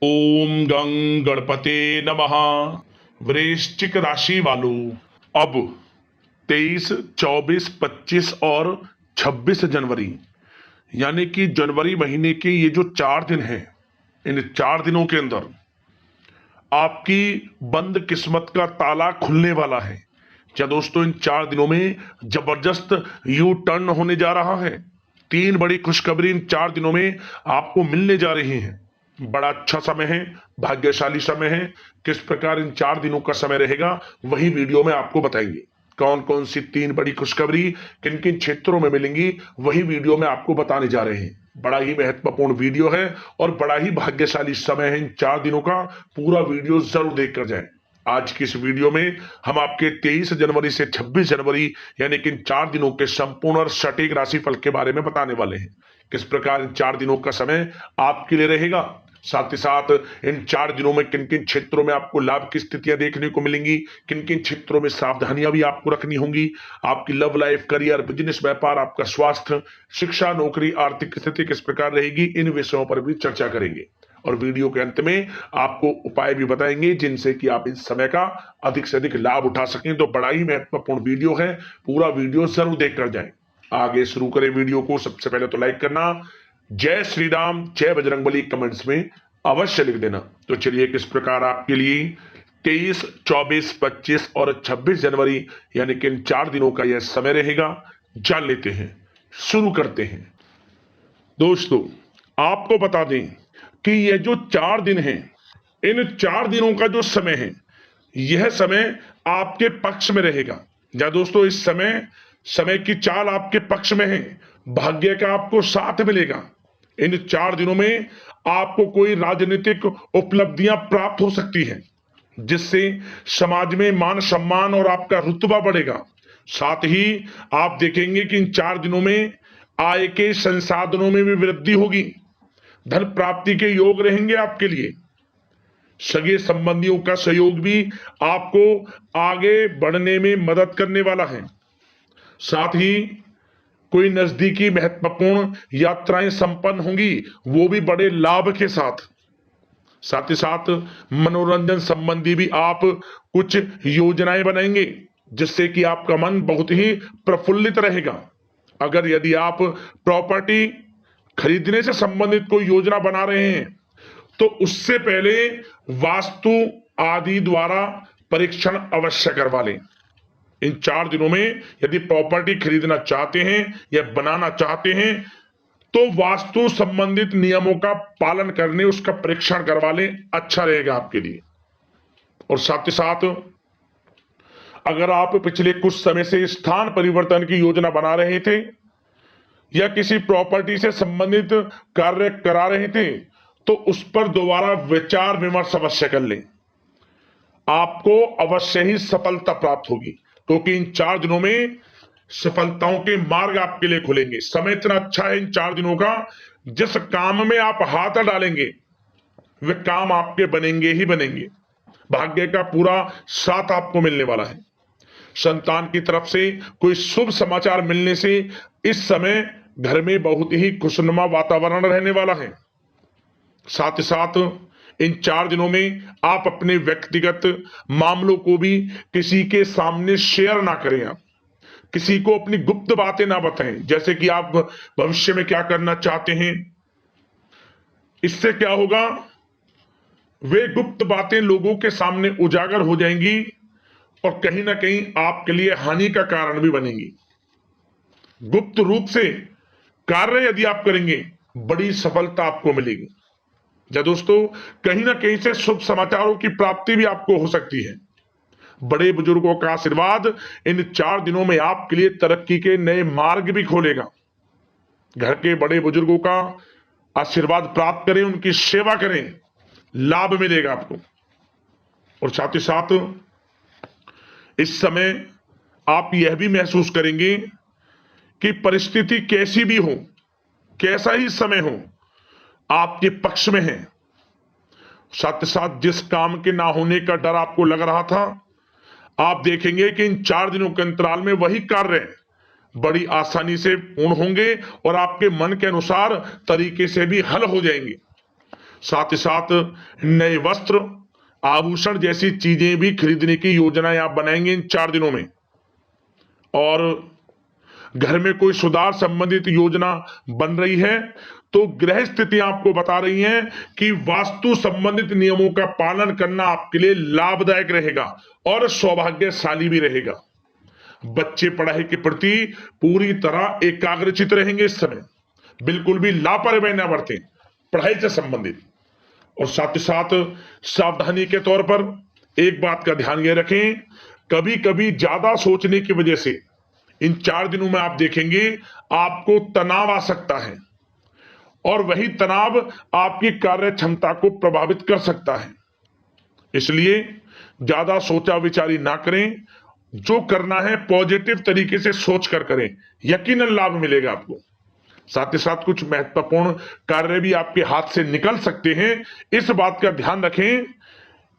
ओम गं गणपते नमः। वृश्चिक राशि वालों, अब 23, 24, 25 और 26 जनवरी यानी कि जनवरी महीने के ये जो 4 दिन हैं, इन 4 दिनों के अंदर आपकी बंद किस्मत का ताला खुलने वाला है। क्या दोस्तों, इन 4 दिनों में जबरदस्त यू टर्न होने जा रहा है। 3 बड़ी खुशखबरी इन 4 दिनों में आपको मिलने जा रही हैं। बड़ा अच्छा समय है, भाग्यशाली समय है। किस प्रकार इन 4 दिनों का समय रहेगा वही वीडियो में आपको बताएंगे। कौन कौन सी 3 बड़ी खुशखबरी किन किन क्षेत्रों में मिलेंगी वही वीडियो में आपको बताने जा रहे हैं। बड़ा ही महत्वपूर्ण वीडियो है और बड़ा ही भाग्यशाली समय है इन 4 दिनों का। पूरा वीडियो जरूर देखकर जाएं। आज की इस वीडियो में हम आपके 23 जनवरी से 26 जनवरी यानी कि इन 4 दिनों के संपूर्ण और सटीक राशिफल के बारे में बताने वाले हैं। किस प्रकार इन 4 दिनों का समय आपके लिए रहेगा, साथ ही साथ इन 4 दिनों में किन किन क्षेत्रों में आपको लाभ की स्थितियां देखने को मिलेंगी, किन किन क्षेत्रों में सावधानियां भी आपको रखनी होंगी। आपकी लव लाइफ, करियर, बिजनेस, व्यापार, आपका स्वास्थ्य, शिक्षा, नौकरी, आर्थिक स्थिति किस प्रकार रहेगी, इन विषयों पर भी चर्चा करेंगे। और वीडियो के अंत में आपको उपाय भी बताएंगे जिनसे कि आप इस समय का अधिक से अधिक लाभ उठा सकें। तो बड़ा ही महत्वपूर्ण वीडियो है, पूरा वीडियो जरूर देखकर जाएं। आगे शुरू करें वीडियो को। सबसे पहले तो लाइक करना, जय श्री राम, जय बजरंगबली कमेंट्स में अवश्य लिख देना। तो चलिए, किस प्रकार आपके लिए 23, 24, 25 और 26 जनवरी यानी कि इन 4 दिनों का यह समय रहेगा, जान लेते हैं। शुरू करते हैं। दोस्तों, आपको बता दें कि यह जो 4 दिन हैं, इन 4 दिनों का जो समय है, यह समय आपके पक्ष में रहेगा। या दोस्तों, इस समय समय की चाल आपके पक्ष में है। भाग्य का आपको साथ मिलेगा। इन 4 दिनों में आपको कोई राजनीतिक उपलब्धियां प्राप्त हो सकती हैं, जिससे समाज में मान सम्मान और आपका रुतबा बढ़ेगा। साथ ही आप देखेंगे कि इन 4 दिनों में आय के संसाधनों में भी वृद्धि होगी। धन प्राप्ति के योग रहेंगे आपके लिए। सगे संबंधियों का सहयोग भी आपको आगे बढ़ने में मदद करने वाला है। साथ ही कोई नजदीकी महत्वपूर्ण यात्राएं संपन्न होंगी, वो भी बड़े लाभ के साथ। साथ ही साथ मनोरंजन संबंधी भी आप कुछ योजनाएं बनाएंगे, जिससे कि आपका मन बहुत ही प्रफुल्लित रहेगा। अगर यदि आप प्रॉपर्टी खरीदने से संबंधित कोई योजना बना रहे हैं, तो उससे पहले वास्तु आदि द्वारा परीक्षण अवश्य करवा लें। इन 4 दिनों में यदि प्रॉपर्टी खरीदना चाहते हैं या बनाना चाहते हैं, तो वास्तु संबंधित नियमों का पालन करने उसका परीक्षण करवा लें, अच्छा रहेगा आपके लिए। और साथ ही साथ अगर आप पिछले कुछ समय से स्थान परिवर्तन की योजना बना रहे थे या किसी प्रॉपर्टी से संबंधित कार्य करा रहे थे, तो उस पर दोबारा विचार विमर्श अवश्य कर लें। आपको अवश्य ही सफलता प्राप्त होगी, क्योंकि इन 4 दिनों में सफलताओं के मार्ग आपके लिए खुलेंगे। समय इतना अच्छा है इन 4 दिनों का, जिस काम में आप हाथ डालेंगे वे काम आपके बनेंगे ही बनेंगे। भाग्य का पूरा साथ आपको मिलने वाला है। संतान की तरफ से कोई शुभ समाचार मिलने से इस समय घर में बहुत ही खुशनुमा वातावरण रहने वाला है। साथ ही साथ इन 4 दिनों में आप अपने व्यक्तिगत मामलों को भी किसी के सामने शेयर ना करें। आप किसी को अपनी गुप्त बातें ना बताएं, जैसे कि आप भविष्य में क्या करना चाहते हैं। इससे क्या होगा, वे गुप्त बातें लोगों के सामने उजागर हो जाएंगी और कहीं ना कहीं आपके लिए हानि का कारण भी बनेंगी। गुप्त रूप से कार्य यदि आप करेंगे, बड़ी सफलता आपको मिलेगी। या दोस्तों, कहीं ना कहीं से शुभ समाचारों की प्राप्ति भी आपको हो सकती है। बड़े बुजुर्गों का आशीर्वाद इन 4 दिनों में आपके लिए तरक्की के नए मार्ग भी खोलेगा। घर के बड़े बुजुर्गों का आशीर्वाद प्राप्त करें, उनकी सेवा करें, लाभ मिलेगा आपको। और साथ ही साथ इस समय आप यह भी महसूस करेंगे कि परिस्थिति कैसी भी हो, कैसा ही समय हो, आपके पक्ष में है। साथ ही साथ जिस काम के ना होने का डर आपको लग रहा था, आप देखेंगे कि इन 4 दिनों के अंतराल में वही कार्य बड़ी आसानी से पूर्ण होंगे और आपके मन के अनुसार तरीके से भी हल हो जाएंगे। साथ ही साथ नए वस्त्र, आभूषण जैसी चीजें भी खरीदने की योजनाएं आप बनाएंगे इन 4 दिनों में। और घर में कोई सुधार संबंधित योजना बन रही है तो ग्रह स्थिति आपको बता रही है कि वास्तु संबंधित नियमों का पालन करना आपके लिए लाभदायक रहेगा और सौभाग्यशाली भी रहेगा। बच्चे पढ़ाई के प्रति पूरी तरह एकाग्रचित रहेंगे इस समय, बिल्कुल भी लापरवाही न बरतें पढ़ाई से संबंधित। और साथ ही साथ सावधानी के तौर पर एक बात का ध्यान ये रखें, कभी कभी ज्यादा सोचने की वजह से इन 4 दिनों में आप देखेंगे आपको तनाव आ सकता है और वही तनाव आपकी कार्य क्षमता को प्रभावित कर सकता है। इसलिए ज्यादा सोचा विचारी ना करें, जो करना है पॉजिटिव तरीके से सोच कर करें, यकीनन लाभ मिलेगा आपको। साथ ही साथ कुछ महत्वपूर्ण कार्य भी आपके हाथ से निकल सकते हैं। इस बात का ध्यान रखें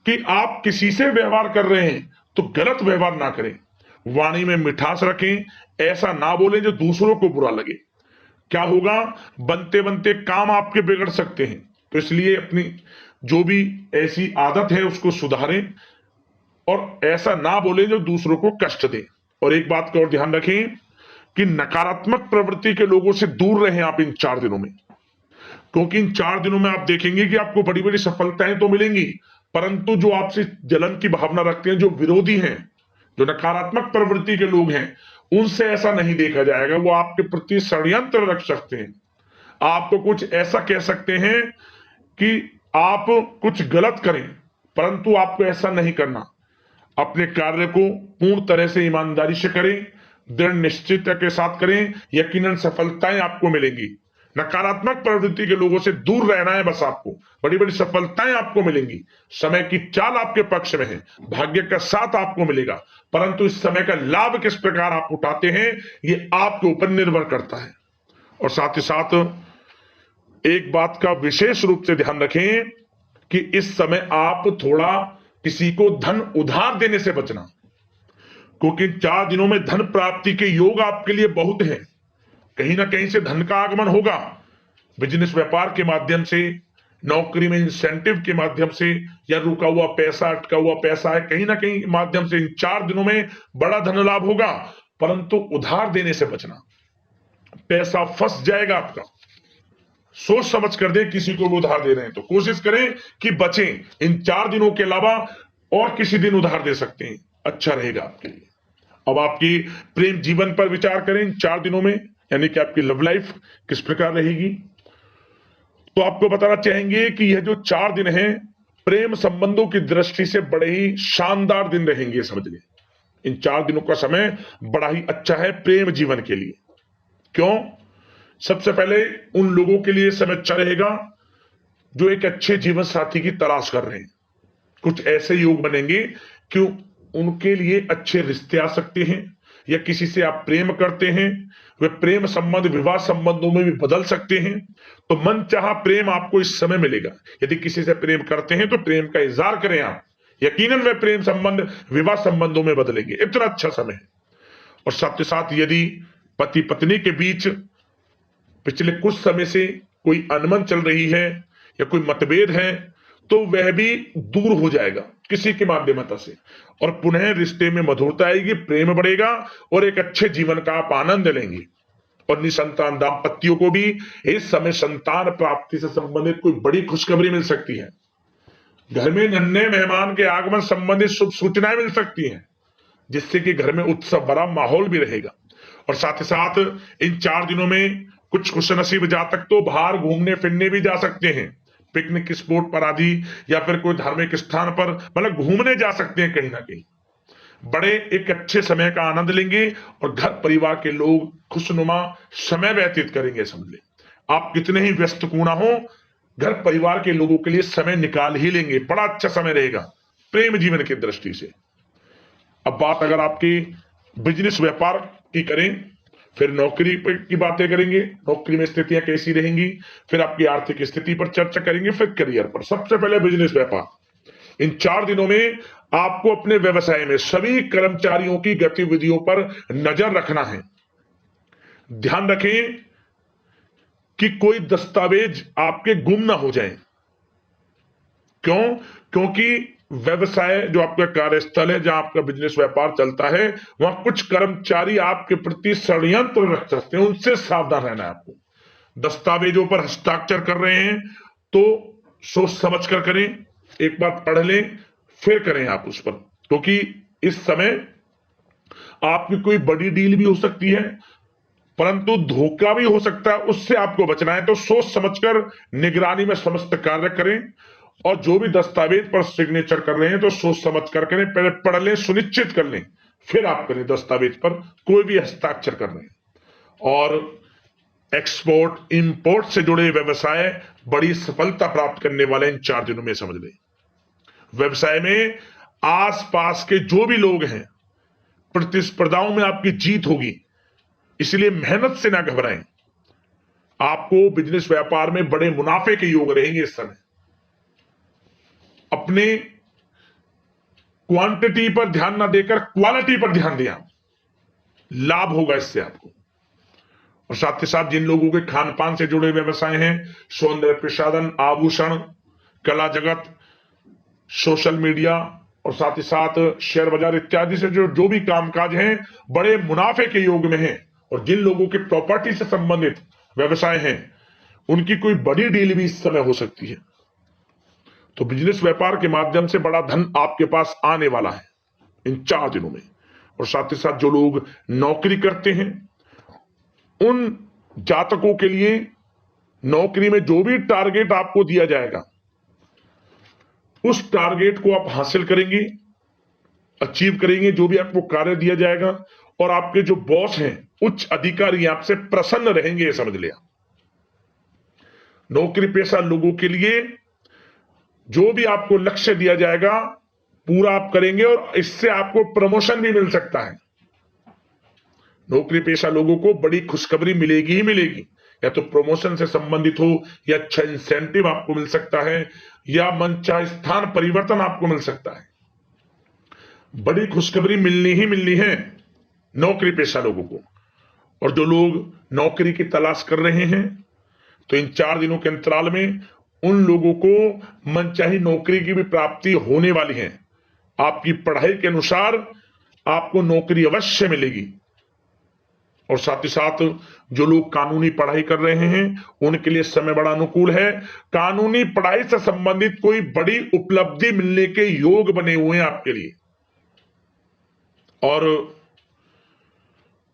कि आप किसी से व्यवहार कर रहे हैं तो गलत व्यवहार ना करें, वाणी में मिठास रखें, ऐसा ना बोलें जो दूसरों को बुरा लगे। क्या होगा, बनते बनते काम आपके बिगड़ सकते हैं। तो इसलिए अपनी जो भी ऐसी आदत है उसको सुधारें और ऐसा ना बोलें जो दूसरों को कष्ट दे। और एक बात का और ध्यान रखें कि नकारात्मक प्रवृत्ति के लोगों से दूर रहें आप इन 4 दिनों में, क्योंकि इन 4 दिनों में आप देखेंगे कि आपको बड़ी बड़ी सफलताएं तो मिलेंगी, परंतु जो आपसे जलन की भावना रखते हैं, जो विरोधी हैं, जो नकारात्मक प्रवृत्ति के लोग हैं, उनसे ऐसा नहीं देखा जाएगा। वो आपके प्रति षड्यंत्र रख सकते हैं, आपको कुछ ऐसा कह सकते हैं कि आप कुछ गलत करें, परंतु आपको ऐसा नहीं करना। अपने कार्य को पूर्ण तरह से ईमानदारी से करें, दृढ़ निश्चितता के साथ करें, यकीनन सफलताएं आपको मिलेंगी। नकारात्मक प्रवृत्ति के लोगों से दूर रहना है बस, आपको बड़ी बड़ी सफलताएं आपको मिलेंगी। समय की चाल आपके पक्ष में है, भाग्य का साथ आपको मिलेगा, परंतु इस समय का लाभ किस प्रकार आप उठाते हैं ये आपके ऊपर निर्भर करता है। और साथ ही साथ एक बात का विशेष रूप से ध्यान रखें कि इस समय आप थोड़ा किसी को धन उधार देने से बचना, क्योंकि 4 दिनों में धन प्राप्ति के योग आपके लिए बहुत हैं। कहीं ना कहीं से धन का आगमन होगा, बिजनेस व्यापार के माध्यम से, नौकरी में इंसेंटिव के माध्यम से, या रुका हुआ पैसा, अटका हुआ पैसा है, कहीं ना कहीं माध्यम से इन 4 दिनों में बड़ा धन लाभ होगा। परंतु उधार देने से बचना, पैसा फंस जाएगा आपका। सोच समझ कर दें, किसी को भी उधार दे रहे हैं तो कोशिश करें कि बचें। इन 4 दिनों के अलावा और किसी दिन उधार दे सकते हैं, अच्छा रहेगा आपके लिए। अब आपकी प्रेम जीवन पर विचार करें इन 4 दिनों में, यानी कि आपकी लव लाइफ किस प्रकार रहेगी। तो आपको बताना चाहेंगे कि यह जो 4 दिन हैं प्रेम संबंधों की दृष्टि से बड़े ही शानदार दिन रहेंगे, समझ लें। इन 4 दिनों का समय बड़ा ही अच्छा है प्रेम जीवन के लिए। क्यों? सबसे पहले उन लोगों के लिए समय अच्छा रहेगा जो एक अच्छे जीवन साथी की तलाश कर रहे हैं। कुछ ऐसे योग बनेंगे कि उनके लिए अच्छे रिश्ते आ सकते हैं, या किसी से आप प्रेम करते हैं, वे प्रेम संबंध विवाह संबंधों में भी बदल सकते हैं। तो मन चाहा प्रेम आपको इस समय मिलेगा। यदि किसी से प्रेम करते हैं तो प्रेम का इजहार करें आप, यकीनन वे प्रेम संबंध विवाह संबंधों में बदलेंगे। इतना अच्छा समय है। और साथ ही साथ यदि पति पत्नी के बीच पिछले कुछ समय से कोई अनबन चल रही है या कोई मतभेद है तो वह भी दूर हो जाएगा किसी के माध्यमता से, और पुनः रिश्ते में मधुरता आएगी, प्रेम बढ़ेगा और एक अच्छे जीवन का आप आनंद लेंगे। और निसंतान दाम्पत्यों को भी इस समय संतान प्राप्ति से संबंधित कोई बड़ी खुशखबरी मिल सकती है। घर में नन्हे मेहमान के आगमन संबंधित शुभ सूचनाएं मिल सकती हैं, जिससे कि घर में उत्सव भरा माहौल भी रहेगा। और साथ ही साथ इन 4 दिनों में कुछ खुशनसीब जातक तो बाहर घूमने फिरने भी जा सकते हैं, पिकनिक स्पॉट पर आदि, या फिर कोई धार्मिक स्थान पर, मतलब घूमने जा सकते हैं कहीं ना कहीं। बड़े एक अच्छे समय का आनंद लेंगे और घर परिवार के लोग खुशनुमा समय व्यतीत करेंगे। समझ ले, आप कितने ही व्यस्त क्यों ना हो, घर परिवार के लोगों के लिए समय निकाल ही लेंगे। बड़ा अच्छा समय रहेगा प्रेम जीवन की दृष्टि से। अब बात अगर आपकी बिजनेस व्यापार की करें, फिर नौकरी की बातें करेंगे, नौकरी में स्थितियां कैसी रहेंगी, फिर आपकी आर्थिक स्थिति पर चर्चा करेंगे, फिर करियर पर। सबसे पहले बिजनेस व्यापार। इन 4 दिनों में आपको अपने व्यवसाय में सभी कर्मचारियों की गतिविधियों पर नजर रखना है। ध्यान रखें कि कोई दस्तावेज आपके गुम ना हो जाए, क्यों? क्योंकि व्यवसाय जो आपका कार्यस्थल है, जहां आपका बिजनेस व्यापार चलता है, वहां कुछ कर्मचारी आपके प्रति षड्यंत्र रच सकते हैं, उनसे सावधान रहना है आपको। दस्तावेजों पर हस्ताक्षर कर रहे हैं तो सोच समझ कर करें, एक बार पढ़ लें फिर करें आप उस पर, क्योंकि इस समय आपकी कोई बड़ी डील भी हो सकती है, परंतु धोखा भी हो सकता है, उससे आपको बचना है। तो सोच समझकर निगरानी में समस्त कार्य करें, और जो भी दस्तावेज पर सिग्नेचर कर रहे हैं तो सोच समझ कर करें, पहले पढ़ लें, सुनिश्चित कर लें, फिर आप करें दस्तावेज पर कोई भी हस्ताक्षर कर रहे हैं। और एक्सपोर्ट इंपोर्ट से जुड़े व्यवसाय बड़ी सफलता प्राप्त करने वाले इन 4 दिनों में, समझ लें। व्यवसाय में आसपास के जो भी लोग हैं, प्रतिस्पर्धाओं में आपकी जीत होगी, इसलिए मेहनत से ना घबराएं। आपको बिजनेस व्यापार में बड़े मुनाफे के योग रहेंगे इस समय। अपने क्वांटिटी पर ध्यान ना देकर क्वालिटी पर ध्यान दिया, लाभ होगा इससे आपको। और साथ ही साथ जिन लोगों के खान पान से जुड़े व्यवसाय हैं, सौंदर्य प्रसाधन, आभूषण, कला जगत, सोशल मीडिया और साथ ही साथ शेयर बाजार इत्यादि से जो भी कामकाज हैं, बड़े मुनाफे के योग में हैं। और जिन लोगों के प्रॉपर्टी से संबंधित व्यवसाय हैं, उनकी कोई बड़ी डील भी इस समय हो सकती है। तो बिजनेस व्यापार के माध्यम से बड़ा धन आपके पास आने वाला है इन 4 दिनों में। और साथ ही साथ जो लोग नौकरी करते हैं, उन जातकों के लिए नौकरी में जो भी टारगेट आपको दिया जाएगा, उस टारगेट को आप हासिल करेंगे, अचीव करेंगे, जो भी आपको कार्य दिया जाएगा। और आपके जो बॉस हैं, उच्च अधिकारी, आपसे प्रसन्न रहेंगे, ये समझ लिया। नौकरी पेशा लोगों के लिए जो भी आपको लक्ष्य दिया जाएगा, पूरा आप करेंगे, और इससे आपको प्रमोशन भी मिल सकता है। नौकरी पेशा लोगों को बड़ी खुशखबरी मिलेगी ही मिलेगी, या तो प्रमोशन से संबंधित हो, या अच्छा इंसेंटिव आपको मिल सकता है, या मनचाहे स्थान परिवर्तन आपको मिल सकता है। बड़ी खुशखबरी मिलनी ही मिलनी है नौकरी पेशा लोगों को। और जो लोग नौकरी की तलाश कर रहे हैं, तो इन 4 दिनों के अंतराल में उन लोगों को मनचाही नौकरी की भी प्राप्ति होने वाली है। आपकी पढ़ाई के अनुसार आपको नौकरी अवश्य मिलेगी। और साथ ही साथ जो लोग कानूनी पढ़ाई कर रहे हैं, उनके लिए समय बड़ा अनुकूल है। कानूनी पढ़ाई से संबंधित कोई बड़ी उपलब्धि मिलने के योग बने हुए हैं आपके लिए। और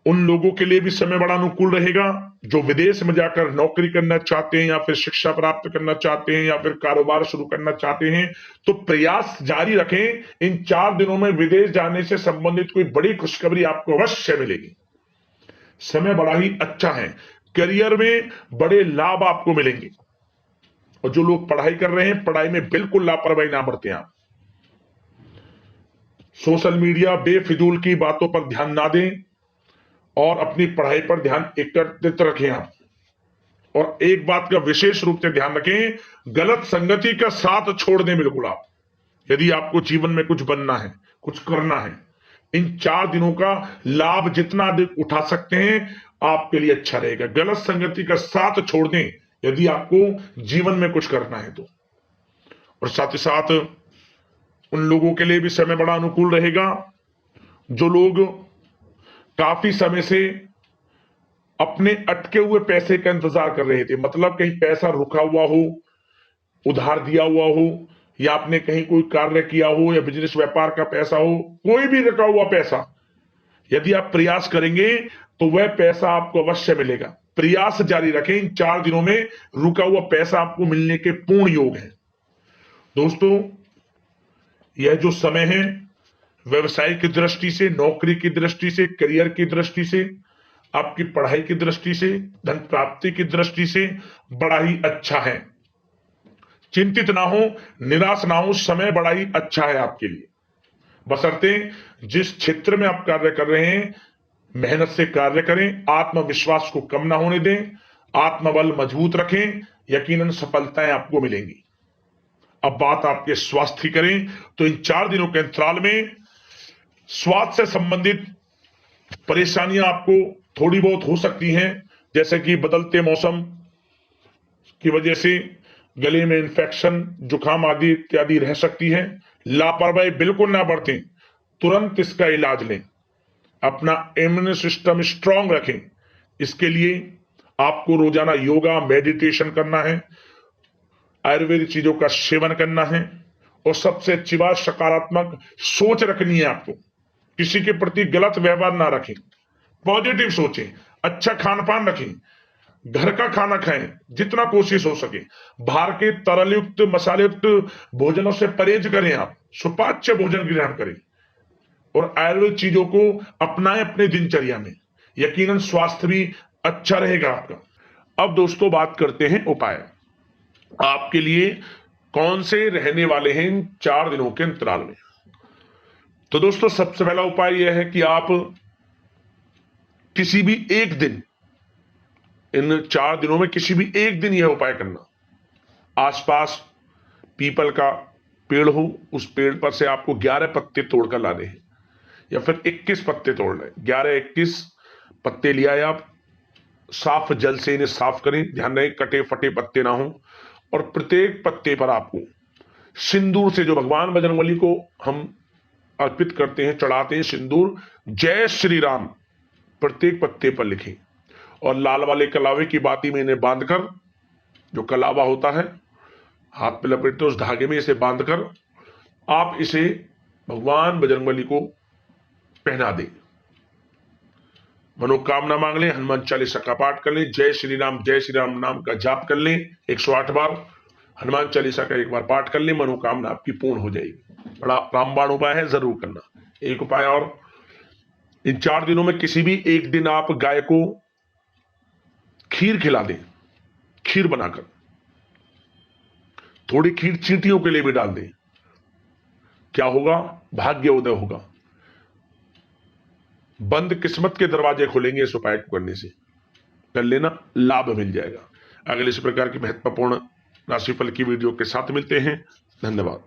उन लोगों के लिए भी समय बड़ा अनुकूल रहेगा जो विदेश में जाकर नौकरी करना चाहते हैं, या फिर शिक्षा प्राप्त करना चाहते हैं, या फिर कारोबार शुरू करना चाहते हैं। तो प्रयास जारी रखें। इन 4 दिनों में विदेश जाने से संबंधित कोई बड़ी खुशखबरी आपको अवश्य मिलेगी। समय बड़ा ही अच्छा है, करियर में बड़े लाभ आपको मिलेंगे। और जो लोग पढ़ाई कर रहे हैं, पढ़ाई में बिल्कुल लापरवाही ना बरतें आप। सोशल मीडिया बेफिजूल की बातों पर ध्यान ना दें, और अपनी पढ़ाई पर ध्यान एकत्रित रखें आप। और एक बात का विशेष रूप से ध्यान रखें, गलत संगति का साथ छोड़ दें बिल्कुल आप, यदि आपको जीवन में कुछ बनना है, कुछ करना है। इन 4 दिनों का लाभ जितना अधिक उठा सकते हैं, आपके लिए अच्छा रहेगा। गलत संगति का साथ छोड़ दें यदि आपको जीवन में कुछ करना है तो। और साथ ही साथ उन लोगों के लिए भी समय बड़ा अनुकूल रहेगा जो लोग काफी समय से अपने अटके हुए पैसे का इंतजार कर रहे थे। मतलब कहीं पैसा रुका हुआ हो, उधार दिया हुआ हो, या आपने कहीं कोई कार्य किया हो, या बिजनेस व्यापार का पैसा हो, कोई भी रुका हुआ पैसा, यदि आप प्रयास करेंगे तो वह पैसा आपको अवश्य मिलेगा। प्रयास जारी रखें। इन 4 दिनों में रुका हुआ पैसा आपको मिलने के पूर्ण योग है। दोस्तों, यह जो समय है, व्यवसाय की दृष्टि से, नौकरी की दृष्टि से, करियर की दृष्टि से, आपकी पढ़ाई की दृष्टि से, धन प्राप्ति की दृष्टि से बड़ा ही अच्छा है। चिंतित ना हो, निराश ना हो, समय बड़ा ही अच्छा है आपके लिए। बशर्ते जिस क्षेत्र में आप कार्य कर रहे हैं, मेहनत से कार्य करें, आत्मविश्वास को कम ना होने दें, आत्मबल मजबूत रखें, यकीनन सफलताएं आपको मिलेंगी। अब बात आपके स्वास्थ्य की करें तो इन 4 दिनों के अंतराल में स्वास्थ्य से संबंधित परेशानियां आपको थोड़ी बहुत हो सकती हैं, जैसे कि बदलते मौसम की वजह से गले में इन्फेक्शन, जुकाम आदि इत्यादि रह सकती है। लापरवाही बिल्कुल ना बरतें, तुरंत इसका इलाज लें, अपना इम्यून सिस्टम स्ट्रांग रखें। इसके लिए आपको रोजाना योगा, मेडिटेशन करना है, आयुर्वेदिक चीजों का सेवन करना है, और सबसे अच्छी बात सकारात्मक सोच रखनी है आपको। किसी के प्रति गलत व्यवहार ना रखें, पॉजिटिव सोचें, अच्छा खान पान रखें, घर का खाना खाएं जितना कोशिश हो सके, बाहर के तरल युक्त मसाले युक्त भोजनों से परहेज करें, आप सुपाच्य भोजन ग्रहण करें और आयुर्वेद चीजों को अपनाएं अपने दिनचर्या में। यकीनन स्वास्थ्य भी अच्छा रहेगा आपका। अब दोस्तों बात करते हैं उपाय आपके लिए कौन से रहने वाले हैं इन 4 दिनों के अंतराल में। तो दोस्तों सबसे पहला उपाय यह है कि आप किसी भी एक दिन, इन 4 दिनों में किसी भी एक दिन यह उपाय करना। आसपास पीपल का पेड़ हो, उस पेड़ पर से आपको 11 पत्ते तोड़कर लाने हैं, या फिर 21 पत्ते तोड़ लें। 11-21 पत्ते लिया है आप, साफ जल से इन्हें साफ करें, ध्यान रहे कटे फटे पत्ते ना हो। और प्रत्येक पत्ते पर आपको सिंदूर से, जो भगवान बजरंगबली को हम अर्पित करते हैं, चढ़ाते हैं सिंदूर, जय श्री राम प्रत्येक पत्ते पर लिखें। और लाल वाले कलावे की बाती में इन्हें बांधकर, जो कलावा होता है हाथ पे लपेटते उस धागे में इसे बांधकर आप इसे भगवान बजरंगबली को पहना दें। मनोकामना मांग लें, हनुमान चालीसा का पाठ कर लें, जय श्री राम नाम का जाप कर लें 108 बार, हनुमान चालीसा का 1 बार पाठ कर लें, मनोकामना आपकी पूर्ण हो जाएगी। बड़ा रामबाण उपाय है, जरूर करना। एक उपाय और, इन 4 दिनों में किसी भी एक दिन आप गाय को खीर खिला दें, खीर बनाकर, थोड़ी खीर चींटियों के लिए भी डाल दें। क्या होगा? भाग्य उदय होगा, बंद किस्मत के दरवाजे खुलेंगे इस उपाय को करने से। कर लेना, लाभ मिल जाएगा। अगले इस प्रकार की महत्वपूर्ण राशिफल की वीडियो के साथ मिलते हैं। धन्यवाद।